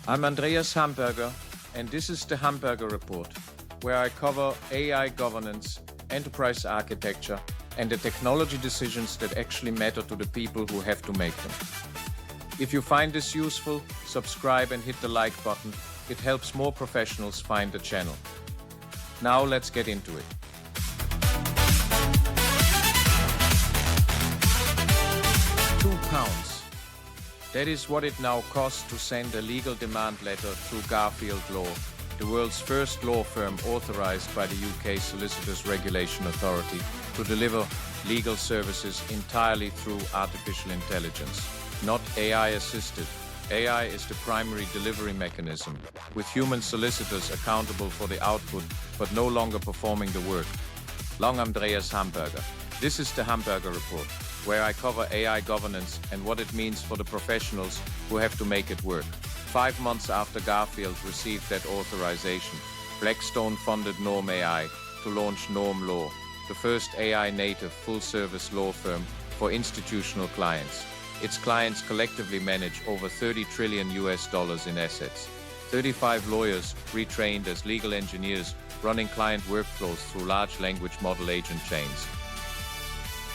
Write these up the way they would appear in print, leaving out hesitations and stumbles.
I'm Andreas Hamberger, and this is the Hamberger Report, where I cover AI governance, enterprise architecture, and the technology decisions that actually matter to the people who have to make them. If you find this useful, subscribe and hit the like button. It helps more professionals find the channel. Now let's get into it. £2. That is what it now costs to send a legal demand letter through Garfield Law, the world's first law firm authorized by the UK Solicitors Regulation Authority to deliver legal services entirely through artificial intelligence, not AI-assisted. AI is the primary delivery mechanism, with human solicitors accountable for the output but no longer performing the work. Long Andreas Hamberger. This is the Hamberger Report, where I cover AI governance and what it means for the professionals who have to make it work. 5 months after Garfield received that authorization, Blackstone funded Norm AI to launch Norm Law, the first AI-native full-service law firm for institutional clients. Its clients collectively manage over $30 trillion in assets. 35 lawyers, retrained as legal engineers, running client workflows through large language model agent chains.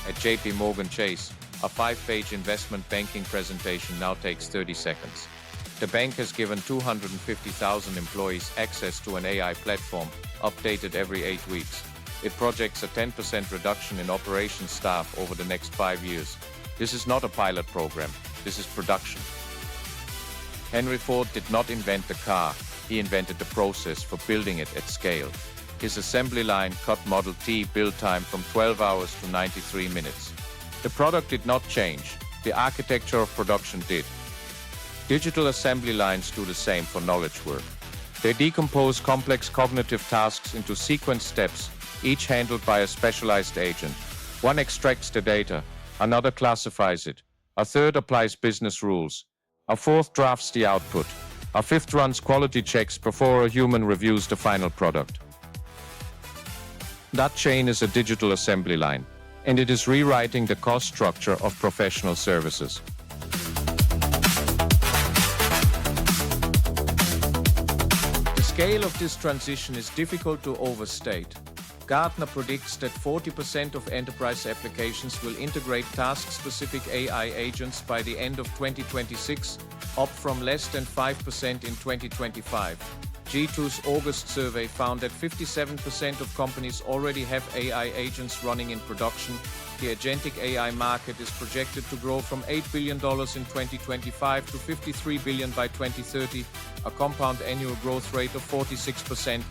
At JPMorgan Chase, a 5-page investment banking presentation now takes 30 seconds. The bank has given 250,000 employees access to an AI platform, updated every 8 weeks. It projects a 10% reduction in operations staff over the next 5 years. This is not a pilot program, this is production. Henry Ford did not invent the car, he invented the process for building it at scale. His assembly line cut Model T build time from 12 hours to 93 minutes. The product did not change, the architecture of production did. Digital assembly lines do the same for knowledge work. They decompose complex cognitive tasks into sequence steps, each handled by a specialized agent. One extracts the data, another classifies it, a third applies business rules, a fourth drafts the output, a fifth runs quality checks before a human reviews the final product. That chain is a digital assembly line, and it is rewriting the cost structure of professional services. The scale of this transition is difficult to overstate. Gartner predicts that 40% of enterprise applications will integrate task-specific AI agents by the end of 2026, up from less than 5% in 2025. G2's August survey found that 57% of companies already have AI agents running in production. The agentic AI market is projected to grow from $8 billion in 2025 to $53 billion by 2030, a compound annual growth rate of 46%.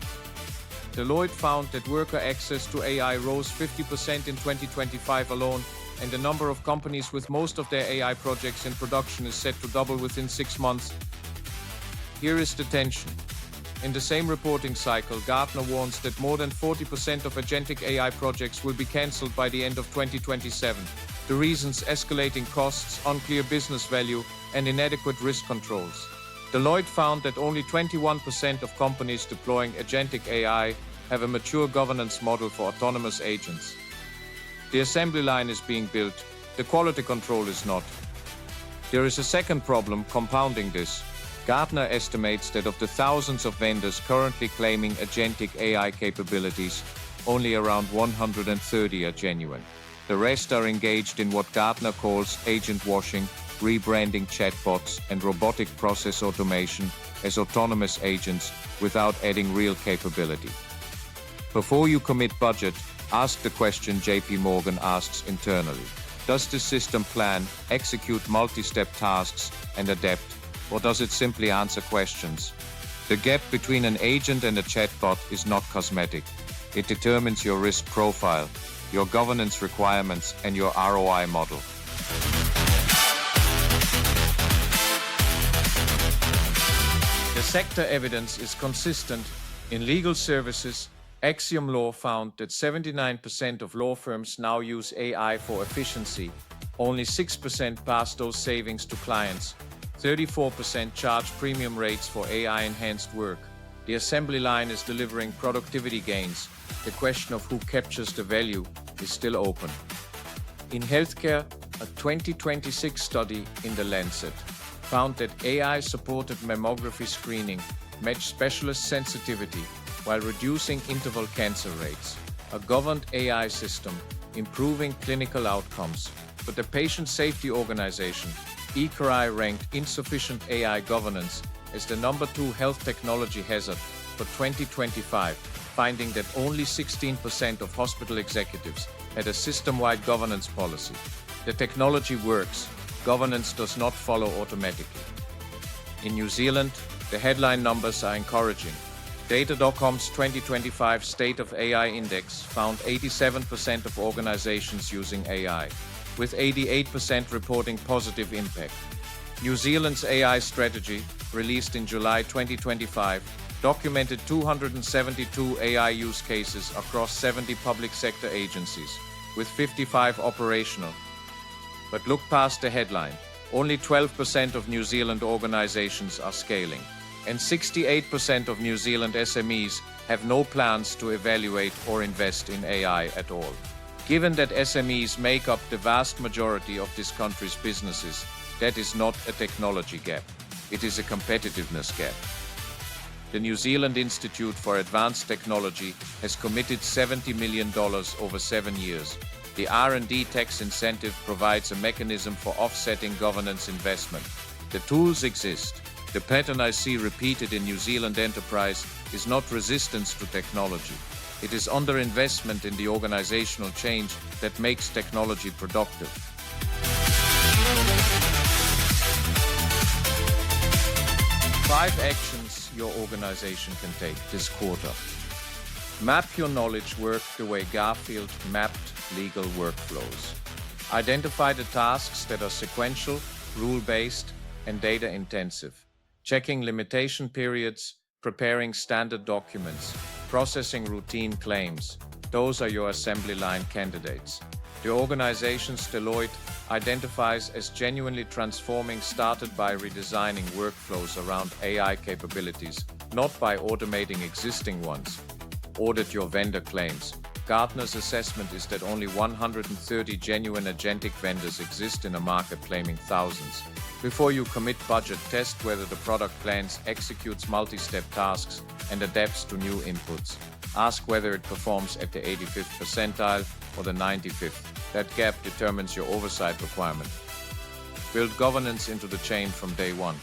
Deloitte found that worker access to AI rose 50% in 2025 alone, and the number of companies with most of their AI projects in production is set to double within 6 months. Here is the tension. In the same reporting cycle, Gartner warns that more than 40% of agentic AI projects will be cancelled by the end of 2027. The reasons: escalating costs, unclear business value, and inadequate risk controls. Deloitte found that only 21% of companies deploying agentic AI have a mature governance model for autonomous agents. The assembly line is being built, the quality control is not. There is a second problem compounding this. Gartner estimates that of the thousands of vendors currently claiming agentic AI capabilities, only around 130 are genuine. The rest are engaged in what Gartner calls agent washing, rebranding chatbots and robotic process automation as autonomous agents without adding real capability. Before you commit budget, ask the question JPMorgan asks internally. Does this system plan, execute multi-step tasks, and adapt, or does it simply answer questions? The gap between an agent and a chatbot is not cosmetic. It determines your risk profile, your governance requirements, and your ROI model. The sector evidence is consistent. In legal services, Axiom Law found that 79% of law firms now use AI for efficiency. Only 6% pass those savings to clients. 34% charge premium rates for AI-enhanced work. The assembly line is delivering productivity gains. The question of who captures the value is still open. In healthcare, a 2026 study in The Lancet found that AI-supported mammography screening matched specialist sensitivity while reducing interval cancer rates. A governed AI system improving clinical outcomes, but the patient safety organization, ECRI, ranked insufficient AI governance as the #2 health technology hazard for 2025, finding that only 16% of hospital executives had a system-wide governance policy. The technology works, governance does not follow automatically. In New Zealand, the headline numbers are encouraging. Data.com's 2025 State of AI Index found 87% of organizations using AI, with 88% reporting positive impact. New Zealand's AI strategy, released in July 2025, documented 272 AI use cases across 70 public sector agencies, with 55 operational. But look past the headline. Only 12% of New Zealand organizations are scaling, and 68% of New Zealand SMEs have no plans to evaluate or invest in AI at all. Given that SMEs make up the vast majority of this country's businesses, that is not a technology gap. It is a competitiveness gap. The New Zealand Institute for Advanced Technology has committed $70 million over 7 years. The R&D tax incentive provides a mechanism for offsetting governance investment. The tools exist. The pattern I see repeated in New Zealand enterprise is not resistance to technology. It is underinvestment in the organizational change that makes technology productive. Five actions your organization can take this quarter. Map your knowledge work the way Garfield mapped legal workflows. Identify the tasks that are sequential, rule-based, and data-intensive. Checking limitation periods, preparing standard documents, processing routine claims. Those are your assembly line candidates. The organization's Deloitte identifies as genuinely transforming started by redesigning workflows around AI capabilities, not by automating existing ones. Audit your vendor claims. Gartner's assessment is that only 130 genuine agentic vendors exist in a market claiming thousands. Before you commit budget, test whether the product plans, executes multi-step tasks, and adapts to new inputs. Ask whether it performs at the 85th percentile or the 95th. That gap determines your oversight requirement. Build governance into the chain from day one.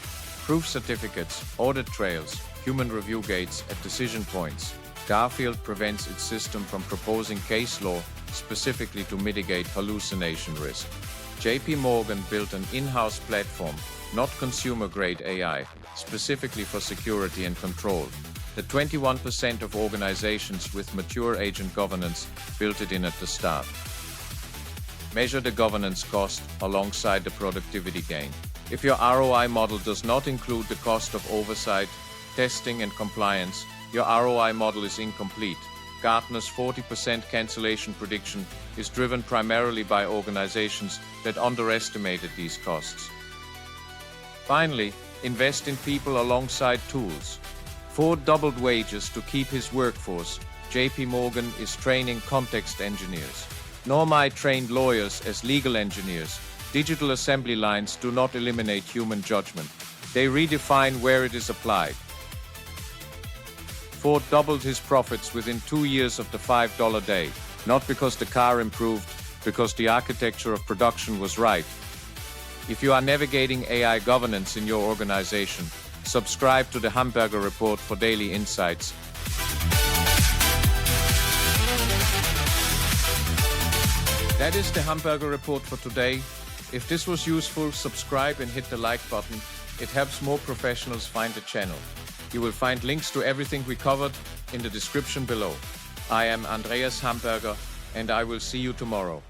Proof certificates, audit trails, human review gates at decision points. Garfield prevents its system from proposing case law specifically to mitigate hallucination risk. JPMorgan built an in-house platform, not consumer-grade AI, specifically for security and control. The 21% of organizations with mature agent governance built it in at the start. Measure the governance cost alongside the productivity gain. If your ROI model does not include the cost of oversight, testing, and compliance, your ROI model is incomplete. Gartner's 40% cancellation prediction is driven primarily by organizations that underestimated these costs. Finally, invest in people alongside tools. Ford doubled wages to keep his workforce. JPMorgan is training context engineers. Normai trained lawyers as legal engineers. Digital assembly lines do not eliminate human judgment. They redefine where it is applied. Ford doubled his profits within 2 years of the $5 day, not because the car improved, because the architecture of production was right. If you are navigating AI governance in your organization, subscribe to the Hamberger Report for daily insights. That is the Hamberger Report for today. If this was useful, subscribe and hit the like button. It helps more professionals find the channel. You will find links to everything we covered in the description below. I am Andreas Hamberger, and I will see you tomorrow.